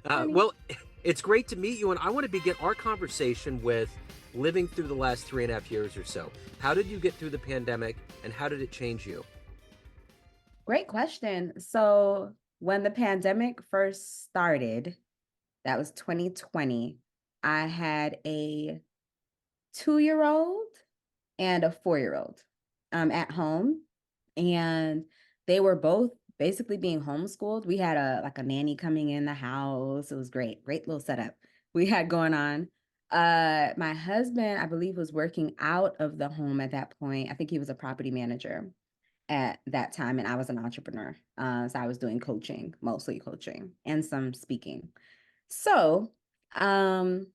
Funny. Well, it's great to meet you, and I want to begin our conversation with living through the last 3.5 years or so. How did you get through the pandemic, and how did it change you? Great question. So when the pandemic first started, that was 2020, I had a 2-year-old and a 4-year-old at home. And they were both basically being homeschooled. We had a nanny coming in the house. It was great, great little setup we had going on. My husband, I believe, was working out of the home at that point. I think he was a property manager at that time, and I was an entrepreneur. So I was doing coaching, mostly coaching, and some speaking. So, um,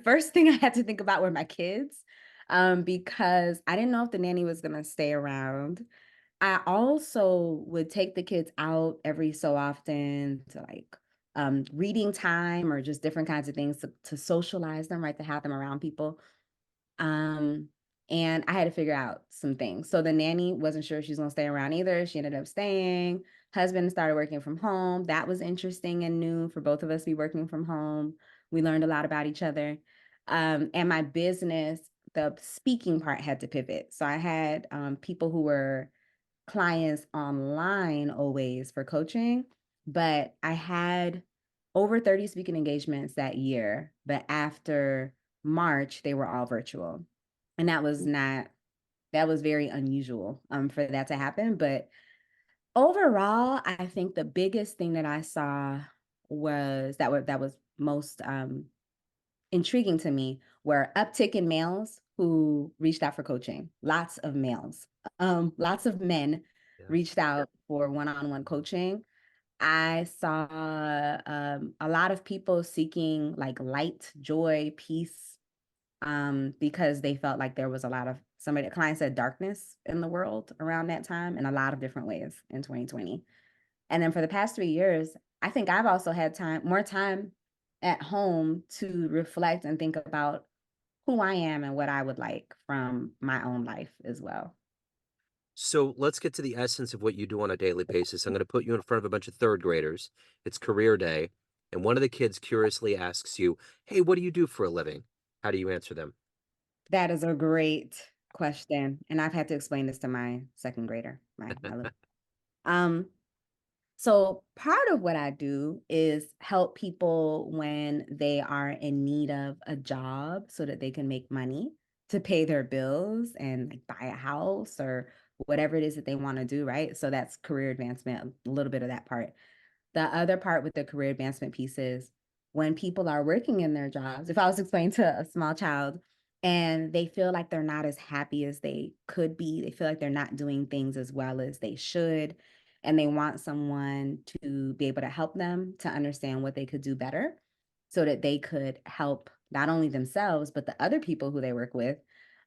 first thing I had to think about were my kids, because I didn't know if the nanny was gonna stay around. I also would take the kids out every so often to like reading time or just different kinds of things to socialize them, right? To have them around people. Um, and I had to figure out some things. So the nanny wasn't sure if she was gonna stay around either. She ended up staying. Husband started working from home. That was interesting and new for both of us to be working from home. We learned a lot about each other. And my business, the speaking part had to pivot. So I had people who were clients online always for coaching, but I had over 30 speaking engagements that year. But after March, they were all virtual. And that was very unusual for that to happen. But overall, I think the biggest thing that I saw that was most intriguing to me were uptick in males who reached out for coaching. Lots of males, lots of men Yeah. reached out for one-on-one coaching. I saw a lot of people seeking like light, joy, peace, because they felt like there was a lot of somebody, the client said darkness in the world around that time in a lot of different ways in 2020. And then for the past 3 years, I think I've also had more time at home to reflect and think about who I am and what I would like from my own life as well. So let's get to the essence of what you do on a daily basis. I'm going to put you in front of a bunch of third graders. It's career day, and one of the kids curiously asks you, "Hey, what do you do for a living?" How do you answer them? That is a great question. And I've had to explain this to my second grader, my little um so part of what I do is help people when they are in need of a job so that they can make money to pay their bills and like buy a house or whatever it is that they want to do, right? So that's career advancement, a little bit of that part. The other part with the career advancement piece is when people are working in their jobs, if I was explaining to a small child and they feel like they're not as happy as they could be, they feel like they're not doing things as well as they should, and they want someone to be able to help them to understand what they could do better so that they could help not only themselves, but the other people who they work with.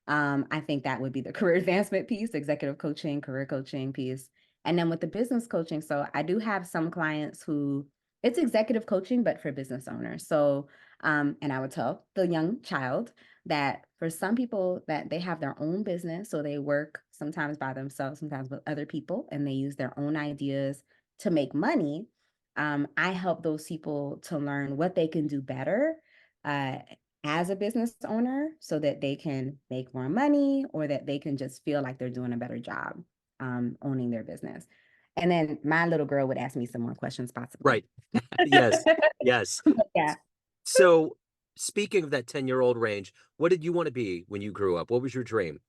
I think that would be the career advancement piece, executive coaching, career coaching piece. And then with the business coaching, so I do have some clients who it's executive coaching, but for business owners. So, and I would tell the young child that for some people that they have their own business, so they work sometimes by themselves, sometimes with other people, and they use their own ideas to make money. I help those people to learn what they can do better uh, as a business owner so that they can make more money or that they can just feel like they're doing a better job owning their business. And then my little girl would ask me some more questions, possibly. Right. Yes. Yes. Yeah. So, speaking of that 10-year-old range, what did you want to be when you grew up? What was your dream?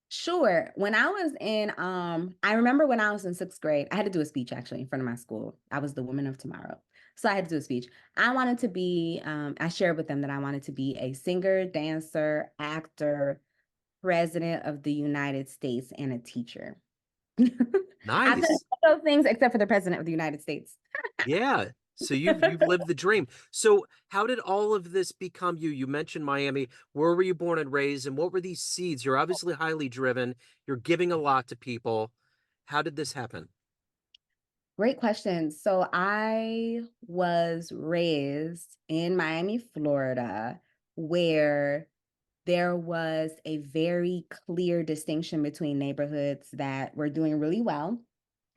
Sure. When I was in, I remember when I was in sixth grade, I had to do a speech actually in front of my school. I was the woman of tomorrow. So I had to do a speech. I wanted to be, I shared with them that I wanted to be a singer, dancer, actor, president of the United States, and a teacher. I've done Nice. all those things except for the president of the United States. Yeah. So you've lived the dream. So how did all of this become you? You mentioned Miami. Where were you born and raised? And what were these seeds? You're obviously highly driven. You're giving a lot to people. How did this happen? Great question. So I was raised in Miami, Florida, where there was a very clear distinction between neighborhoods that were doing really well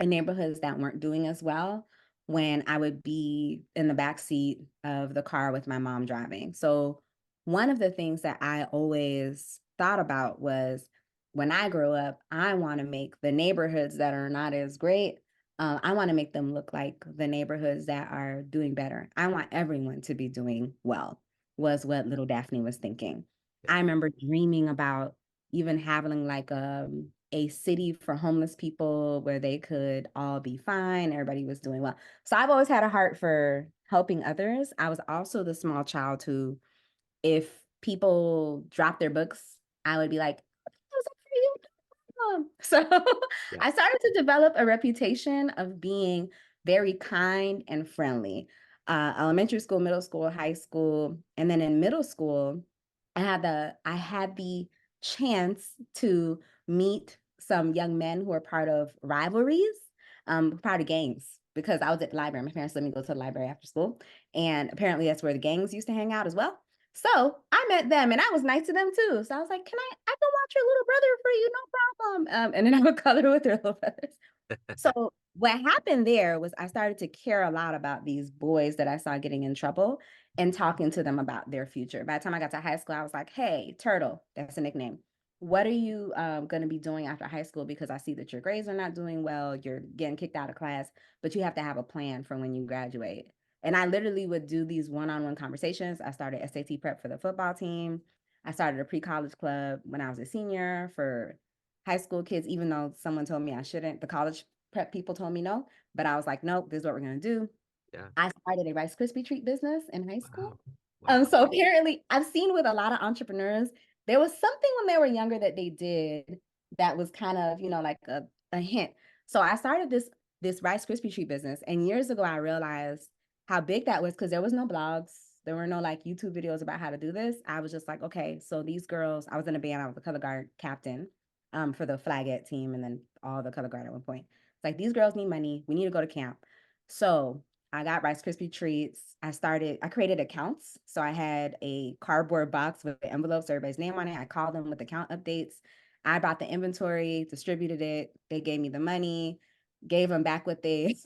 and neighborhoods that weren't doing as well. when I would be in the back seat of the car with my mom driving. So one of the things that I always thought about was when I grow up, I want to make the neighborhoods that are not as great. I want to make them look like the neighborhoods that are doing better. I want everyone to be doing well, was what little Daphne was thinking. Yeah. I remember dreaming about even having like a city for homeless people where they could all be fine, everybody was doing well. So I've always had a heart for helping others. I was also the small child who, if people dropped their books, I would be like, "Those are for you." So Yeah. I started to develop a reputation of being very kind and friendly. Elementary school, middle school, high school, and then in middle school, I had the chance to meet some young men who are part of rivalries, part of gangs, because I was at the library. My parents let me go to the library after school, and apparently that's where the gangs used to hang out as well. So I met them and I was nice to them too. So I was like, I can watch your little brother for you, no problem. And then I would color with their little brothers. So what happened there was I started to care a lot about these boys that I saw getting in trouble and talking to them about their future. By the time I got to high school, I was like, hey, Turtle, that's a nickname. What are you going to be doing after high school? Because I see that your grades are not doing well. You're getting kicked out of class, but you have to have a plan for when you graduate. And I literally would do these one-on-one conversations. I started SAT prep for the football team. I started a pre-college club when I was a senior for high school kids, even though someone told me I shouldn't. The college prep people told me no, but I was like, nope, this is what we're gonna do. Yeah. I started a Rice Krispie treat business in high school. Wow. Wow. So apparently, I've seen with a lot of entrepreneurs, there was something when they were younger that they did that was kind of, like a hint. So I started this Rice Krispie treat business, and years ago I realized how big that was because there was no blogs, there were no like YouTube videos about how to do this. I was just like, okay, so these girls, I was in a band, I was the color guard captain for the flagette team, and then all the color guard at one point. It's like these girls need money. We need to go to camp. So I got Rice Krispie treats. I created accounts. So I had a cardboard box with envelopes, everybody's name on it. I called them with account updates. I bought the inventory, distributed it. They gave me the money, gave them back what they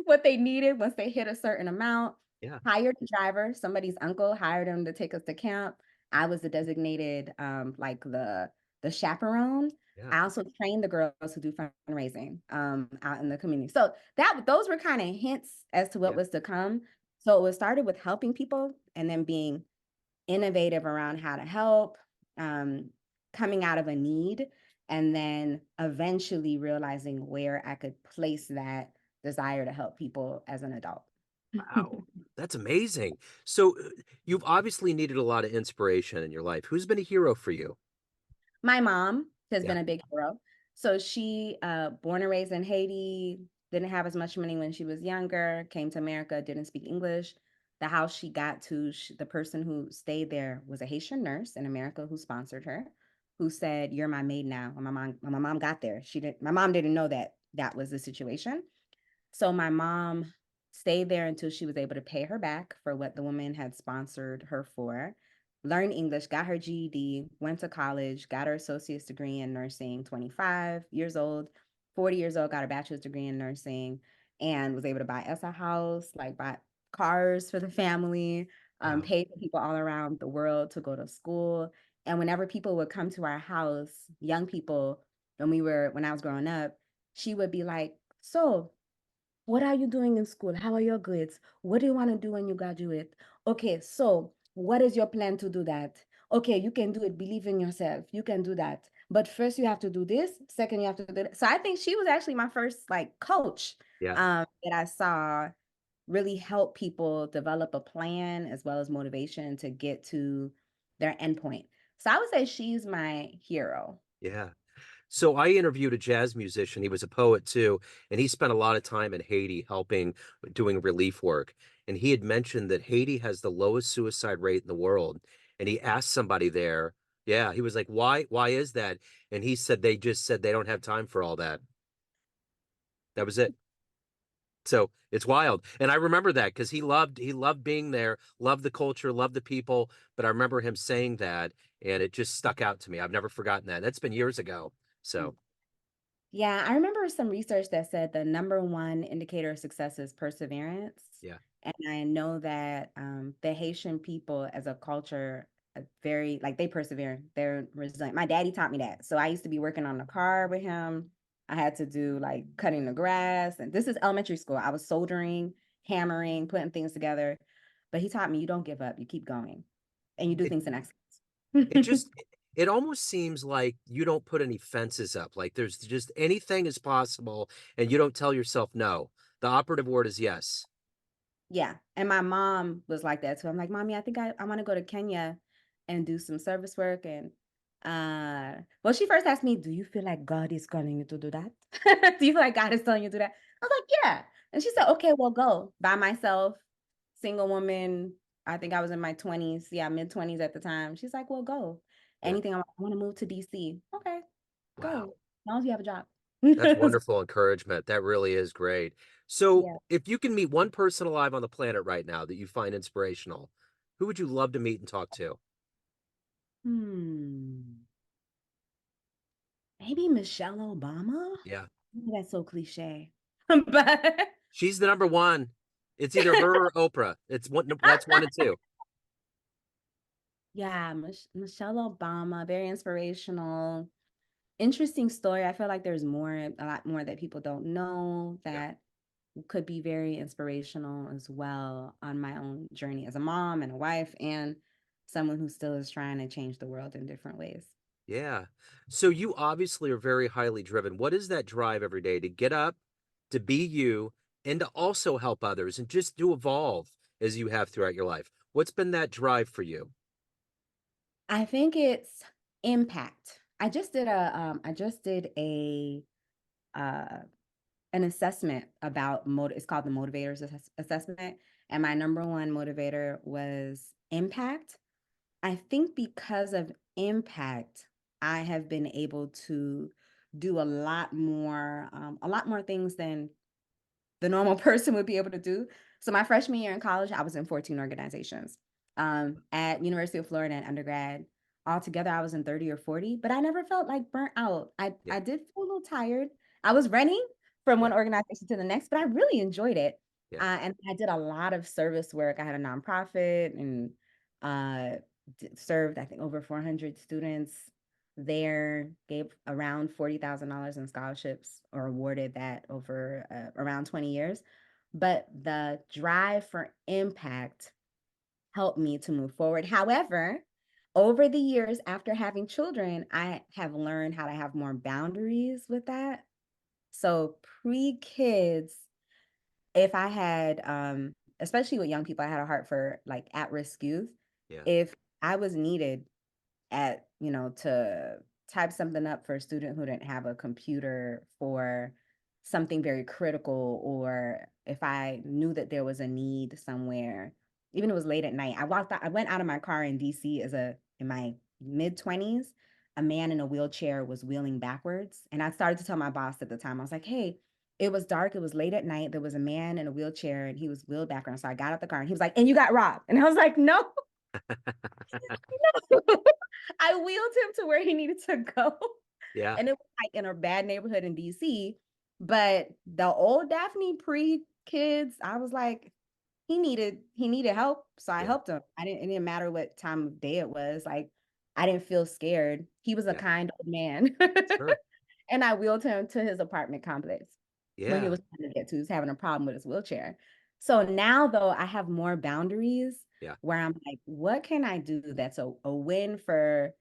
what they needed once they hit a certain amount. Yeah. Hired a driver, somebody's uncle hired him to take us to camp. I was the designated like the chaperone. Yeah. I also trained the girls who do fundraising out in the community. So those were kind of hints as to what Yeah. was to come. So it was started with helping people and then being innovative around how to help, um, coming out of a need, and then eventually realizing where I could place that desire to help people as an adult. Wow. That's amazing. So you've obviously needed a lot of inspiration in your life. Who's been a hero for you? My mom has Yeah. been a big hero. So she, born and raised in Haiti, didn't have as much money when she was younger, came to America, didn't speak English. The house she got to, the person who stayed there was a Haitian nurse in America who sponsored her, who said, "You're my maid now." When my mom got there, my mom didn't know that that was the situation. So my mom stayed there until she was able to pay her back for what the woman had sponsored her for, learned English, got her GED, went to college, got her associate's degree in nursing, 25 years old, 40 years old, got her bachelor's degree in nursing, and was able to buy us a house, like buy cars for the family, Wow. paid for people all around the world to go to school. And whenever people would come to our house, young people, when I was growing up, she would be like, "So, what are you doing in school? How are your grades? What do you want to do when you graduate? Okay, so what is your plan to do that? Okay, you can do it. Believe in yourself. You can do that. But first, you have to do this. Second, you have to do that." So I think she was actually my first like coach Yeah. that I saw really help people develop a plan as well as motivation to get to their endpoint. So I would say she's my hero. Yeah. So I interviewed a jazz musician. He was a poet too, and he spent a lot of time in Haiti helping doing relief work. And he had mentioned that Haiti has the lowest suicide rate in the world. And he asked somebody there, yeah, he was like, why is that? And he said they just said they don't have time for all that. That was it. So it's wild. And I remember that because he loved being there, loved the culture, loved the people. But I remember him saying that, and it just stuck out to me. I've never forgotten that. That's been years ago. So Yeah, I remember some research that said the number one indicator of success is perseverance. Yeah. And I know that the Haitian people as a culture are very like they persevere. They're resilient. My daddy taught me that. So I used to be working on the car with him. I had to do like cutting the grass. And this is elementary school. I was soldering, hammering, putting things together. But he taught me you don't give up, you keep going and you do It things in it excellence. just it almost seems like you don't put any fences up. Like there's just anything is possible and you don't tell yourself no. The operative word is yes. Yeah. And my mom was like that too. I'm like, Mommy, I think I want to go to Kenya and do some service work. And well, she first asked me, do you feel like God is calling you to do that? Do you feel like God is telling you to do that? I was like, yeah. And she said, okay, well, go by myself, single woman. I think I was in my 20s. Yeah, mid 20s at the time. She's like, well, go. Yeah. Anything I want to move to DC. Okay, go. Wow. As long as you have a job. That's wonderful encouragement. That really is great. So, Yeah. if you can meet one person alive on the planet right now that you find inspirational, who would you love to meet and talk to? Hmm. Maybe Michelle Obama? Yeah. That's so cliche. But She's the number one. It's either her or Oprah. It's one that's one and two. yeah, Michelle Obama, very inspirational. Interesting story. I feel like there's more, a lot more that people don't know Yeah. that could be very inspirational as well on my own journey as a mom and a wife and someone who still is trying to change the world in different ways. Yeah. So you obviously are very highly driven. What is that drive every day to get up, to be you, and to also help others and just to evolve as you have throughout your life? What's been that drive for you? I think it's impact. I just did a uh an assessment about it's called the motivators assessment, and my number one motivator was impact. I think because of impact I have been able to do a lot more things than the normal person would be able to do. So my freshman year in college, I was in 14 organizations. At University of Florida and undergrad, altogether I was in 30 or 40, but I never felt like burnt out. Yeah. I did feel a little tired. I was running from Yeah. one organization to the next, but I really enjoyed it. Yeah. And I did a lot of service work. I had a nonprofit and uh, served, I think, over 400 students there, gave around $40,000 in scholarships or awarded that over around 20 years. But the drive for impact helped me to move forward. However, over the years after having children, I have learned how to have more boundaries with that. So pre kids, if I had, especially with young people, I had a heart for like at risk youth. Yeah. If I was needed at, to type something up for a student who didn't have a computer for something very critical, or if I knew that there was a need somewhere, even if it was late at night. I went out of my car in DC in my mid 20s. A man in a wheelchair was wheeling backwards. And I started to tell my boss at the time, I was like, hey, it was dark. It was late at night. There was a man in a wheelchair and he was wheeled backwards. So I got out the car and he was like, and you got robbed. And I was like, no, I wheeled him to where he needed to go. Yeah. And it was like in a bad neighborhood in DC. But the old Daphne pre-kids, I was like, he needed help. So I Yeah. helped him. It didn't matter what time of day it was. Like I didn't feel scared. He was a Yeah. kind old man. Sure. And I wheeled him to his apartment complex where he Yeah. was trying to get to. He was having a problem with his wheelchair. So now though I have more boundaries Yeah. where I'm like, what can I do that's a win for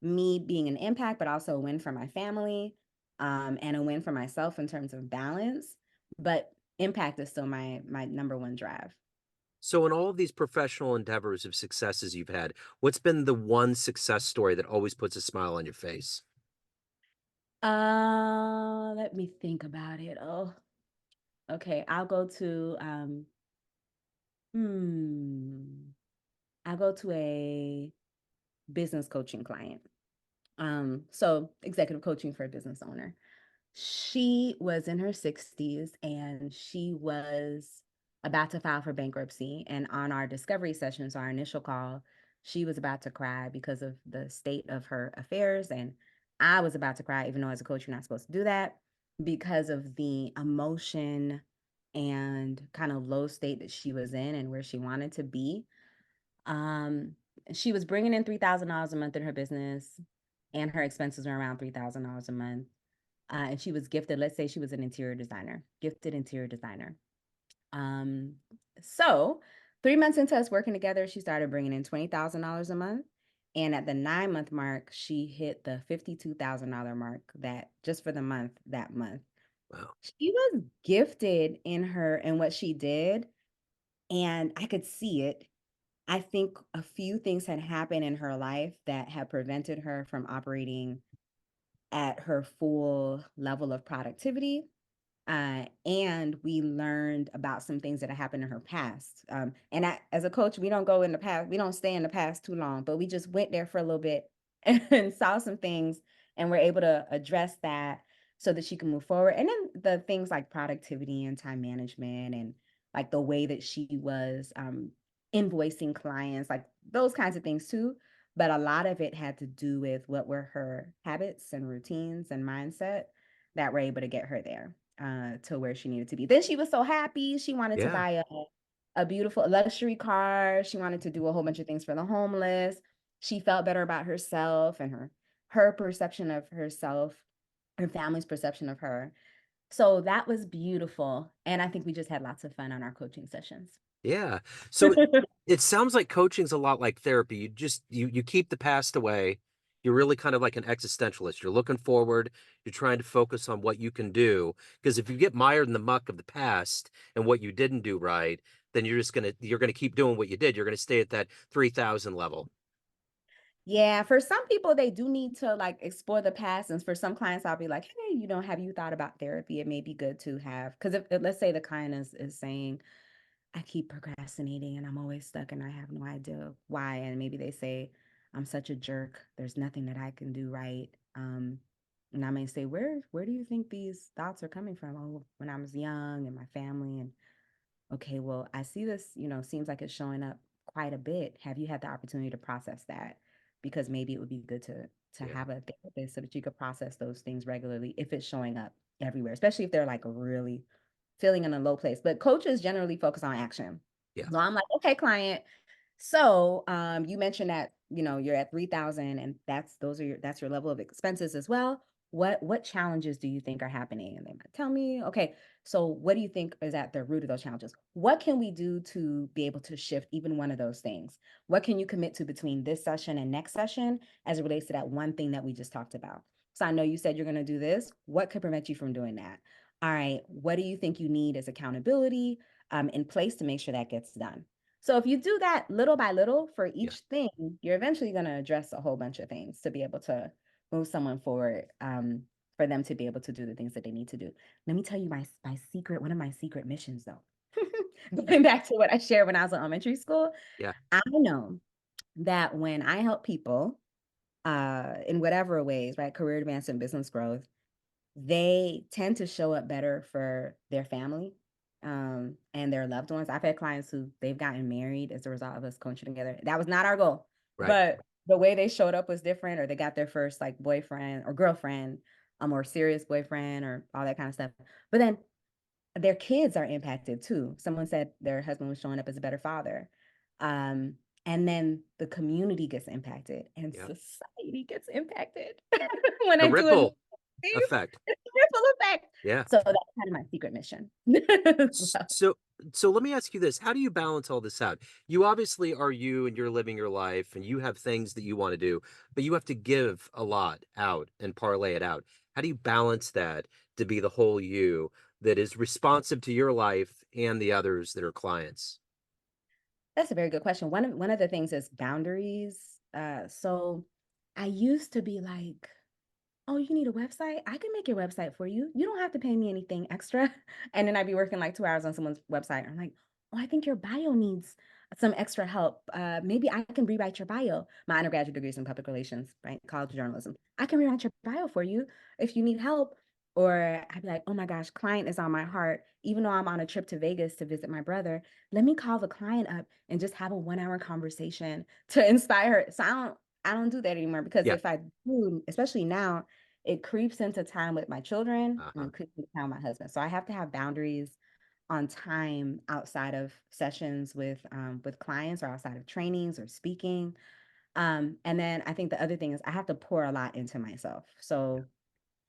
me being an impact, but also a win for my family, and a win for myself in terms of balance. But impact is still my number one drive. So, in all of these professional endeavors of successes you've had, what's been the one success story that always puts a smile on your face? Let me think about it. Oh, okay. Hmm, I'll go to a business coaching client. So executive coaching for a business owner. She was in her 60s and she was about to file for bankruptcy. And on our discovery sessions, our initial call, she was about to cry because of the state of her affairs. And I was about to cry, even though as a coach, you're not supposed to do that. because of the emotion and kind of low state that she was in and where she wanted to be. Um, she was bringing in $3,000 a month in her business, and her expenses were around $3,000 a month. And she was gifted, let's say she was an interior designer, gifted interior designer. Um, so 3 months into us working together, she started bringing in $20,000 a month. And at the 9 month mark, she hit the $52,000 mark that just for the month that month. Wow. She was gifted in her and what she did, and I could see it. I think a few things had happened in her life that had prevented her from operating at her full level of productivity. And we learned about some things that had happened in her past. As a coach, we don't go in the past, we don't stay in the past too long, but we just went there for a little bit and saw some things, and we're able to address that so that she can move forward. And then the things like productivity and time management and like the way that she was invoicing clients, like those kinds of things too. But a lot of it had to do with what were her habits and routines and mindset that were able to get her there to where she needed to be. Then she was so happy. She wanted to Yeah. buy a beautiful luxury car. She wanted to do a whole bunch of things for the homeless. She felt better about herself and her perception of herself, her family's perception of her. So that was beautiful. And I think we just had lots of fun on our coaching sessions. Yeah. So it sounds like coaching's a lot like therapy. You keep the past away. You're really kind of like an existentialist. You're looking forward. You're trying to focus on what you can do. Because if you get mired in the muck of the past and what you didn't do right, then you're gonna keep doing what you did. You're gonna stay at that 3,000 level. Yeah, for some people, they do need to like explore the past. And for some clients, I'll be like, hey, have you thought about therapy? It may be good to have. Because if let's say the client is saying, I keep procrastinating and I'm always stuck and I have no idea why. And maybe they say, I'm such a jerk. There's nothing that I can do right. And I may say, where do you think these thoughts are coming from? Oh, when I was young and my family. And okay, well, I see this, seems like it's showing up quite a bit. Have you had the opportunity to process that? Because maybe it would be good to Yeah. have a therapist so that you could process those things regularly if it's showing up everywhere, especially if they're like really feeling in a low place. But coaches generally focus on action. Yeah. So I'm like, okay, client. So you mentioned that you're at 3,000, and that's your level of expenses as well. What challenges do you think are happening? And they might tell me, okay, so what do you think is at the root of those challenges? What can we do to be able to shift even one of those things? What can you commit to between this session and next session as it relates to that one thing that we just talked about? So I know you said you're going to do this. What could prevent you from doing that? All right, what do you think you need as accountability in place to make sure that gets done? So if you do that little by little for Yeah. each thing, you're eventually going to address a whole bunch of things to be able to move someone forward, for them to be able to do the things that they need to do. Let me tell you my secret, one of my secret missions though. Going back to what I shared when I was in elementary school, Yeah. I know that when I help people in whatever ways, right, career advancement, business growth, they tend to show up better for their family, and their loved ones. I've had clients who they've gotten married as a result of us coaching together. That was not our goal, Right. but the way they showed up was different, or they got their first like boyfriend or girlfriend, a more serious boyfriend, or all that kind of stuff. But then their kids are impacted too. Someone said their husband was showing up as a better father. Um, and then the community gets impacted and Yeah. society gets impacted when The I do a ripple it's effect. a ripple effect. Yeah. So that's kind of my secret mission. S- So, so let me ask you this. How do you balance all this out? You obviously are you and you're living your life and you have things that you want to do, but you have to give a lot out and parlay it out. How do you balance that to be the whole you that is responsive to your life and the others that are clients? That's a very good question. One of the things is boundaries. So I used to be like, oh, you need a website? I can make your website for you. You don't have to pay me anything extra. And then I'd be working like 2 hours on someone's website. I'm like, oh, I think your bio needs some extra help. Maybe I can rewrite your bio. My undergraduate degree is in public relations, right? College of journalism. I can rewrite your bio for you if you need help. Or I'd be like, oh my gosh, client is on my heart. Even though I'm on a trip to Vegas to visit my brother, let me call the client up and just have a 1 hour conversation to inspire her. So I don't do that anymore, because Yeah. if I do, especially now, it creeps into time with my children and Uh-huh. it creeps into time with my husband. So I have to have boundaries on time outside of sessions with clients or outside of trainings or speaking. And then I think the other thing is I have to pour a lot into myself. So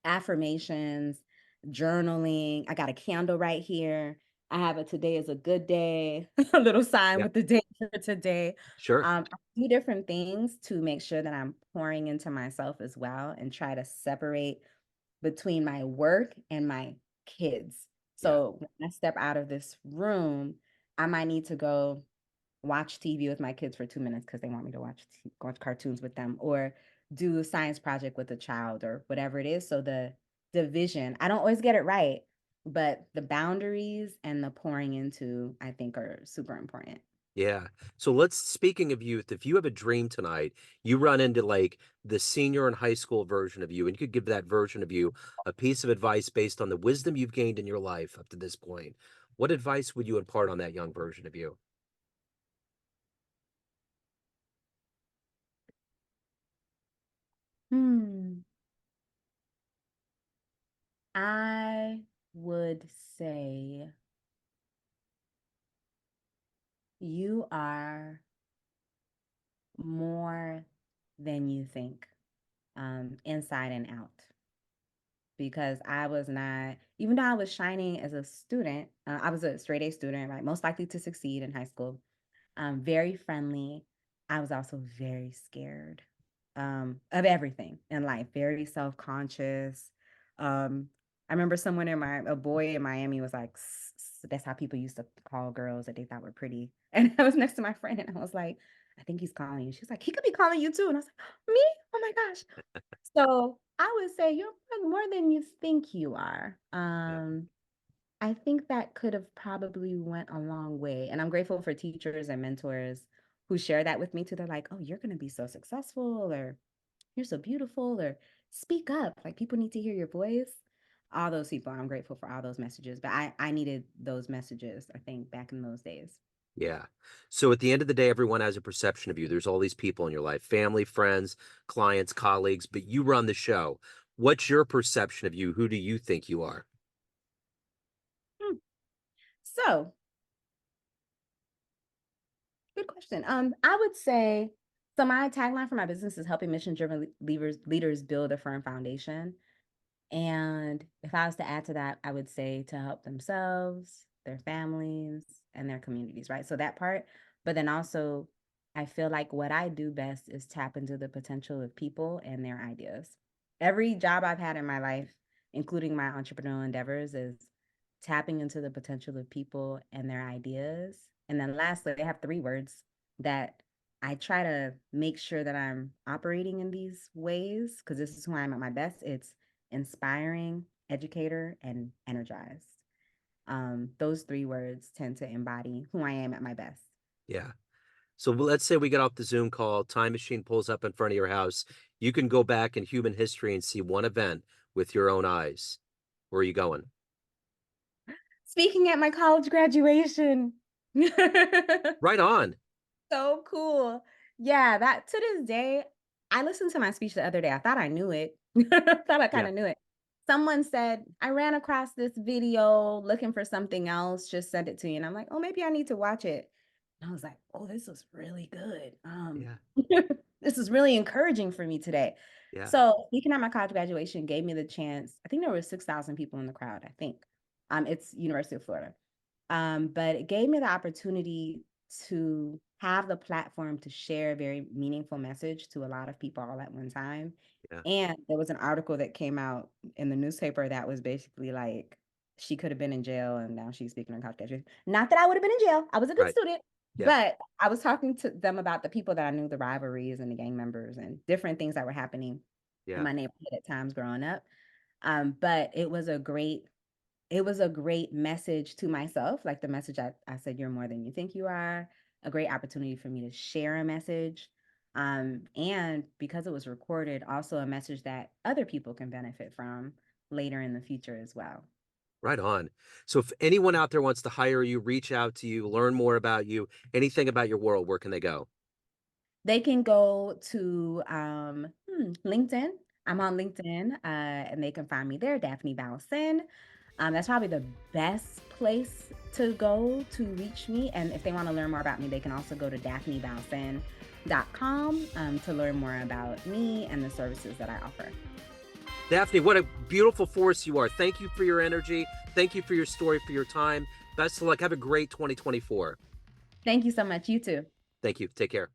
affirmations, journaling. I got a candle right here. I have a today is a good day, a little sign Yeah. with the day for today. Sure. I do different things to make sure that I'm pouring into myself as well and try to separate between my work and my kids. Yeah. So when I step out of this room, I might need to go watch TV with my kids for 2 minutes because they want me to watch cartoons with them or do a science project with a child or whatever it is. So the division, I don't always get it right, but the boundaries and the pouring into, I think, are super important. Yeah. So let's, speaking of youth, if you have a dream tonight, you run into like the senior and high school version of you, and you could give that version of you a piece of advice based on the wisdom you've gained in your life up to this point. What advice would you impart on that young version of you? Hmm. I would say you are more than you think, inside and out. Because I was not, even though I was shining as a student, I was a straight A student, right? Most likely to succeed in high school. Very friendly. I was also very scared of everything in life, very self-conscious. I remember a boy in Miami was like, that's how people used to call girls that they thought were pretty. And I was next to my friend and I was like, I think he's calling you. She was like, he could be calling you too. And I was like, me? Oh my gosh. So I would say you're more than you think you are. Yeah. I think that could have probably went a long way. And I'm grateful for teachers and mentors who share that with me too. They're like, oh, you're going to be so successful, or you're so beautiful, or speak up. Like people need to hear your voice. All those people, I'm grateful for all those messages. But I needed those messages, I think, back in those days. Yeah. So at the end of the day, everyone has a perception of you. There's all these people in your life, family, friends, clients, colleagues, but you run the show. What's your perception of you? Who do you think you are? Hmm. So, good question. I would say so. My tagline for my business is helping mission-driven leaders build a firm foundation. And if I was to add to that, I would say to help themselves, their families, and their communities, right? So that part. But then also, I feel like what I do best is tap into the potential of people and their ideas. Every job I've had in my life, including my entrepreneurial endeavors, is tapping into the potential of people and their ideas. And then lastly, they have three words that I try to make sure that I'm operating in these ways because this is who I am at my best. It's inspiring, educator, and energized. Those three words tend to embody who I am at my best. Yeah. So let's say we get off the Zoom call, time machine pulls up in front of your house. You can go back in human history and see one event with your own eyes. Where are you going? Speaking at my college graduation. Right on. So cool. Yeah, that to this day, I listened to my speech the other day. I thought I knew it. Thought I kind Yeah. of knew it. Someone said, I ran across this video looking for something else, just sent it to you. And I'm like, oh, maybe I need to watch it. And I was like, oh, this was really good. Yeah. This is really encouraging for me today. Yeah. So speaking at my college graduation gave me the chance. I think there were 6,000 people in the crowd, I think. It's University of Florida. But it gave me the opportunity to have the platform to share a very meaningful message to a lot of people all at one time. Yeah. And there was an article that came out in the newspaper that was basically like she could have been in jail and now she's speaking on college graduation. Not that I would have been in jail. I was a good Right. student, Yeah. but I was talking to them about the people that I knew, the rivalries and the gang members and different things that were happening in Yeah. my neighborhood at times growing up. But it was a great message to myself, like the message I said, you're more than you think you are, a great opportunity for me to share a message. And because it was recorded, also a message that other people can benefit from later in the future as well. Right on. So if anyone out there wants to hire you, reach out to you, learn more about you, anything about your world, where can they go? They can go to LinkedIn. I'm on LinkedIn, and they can find me there, Daphne Valcin. That's probably the best place to go to reach me. And if they want to learn more about me, they can also go to daphnevalcin.com to learn more about me and the services that I offer. Daphne, what a beautiful force you are. Thank you for your energy. Thank you for your story, for your time. Best of luck. Have a great 2024. Thank you so much. You too. Thank you. Take care.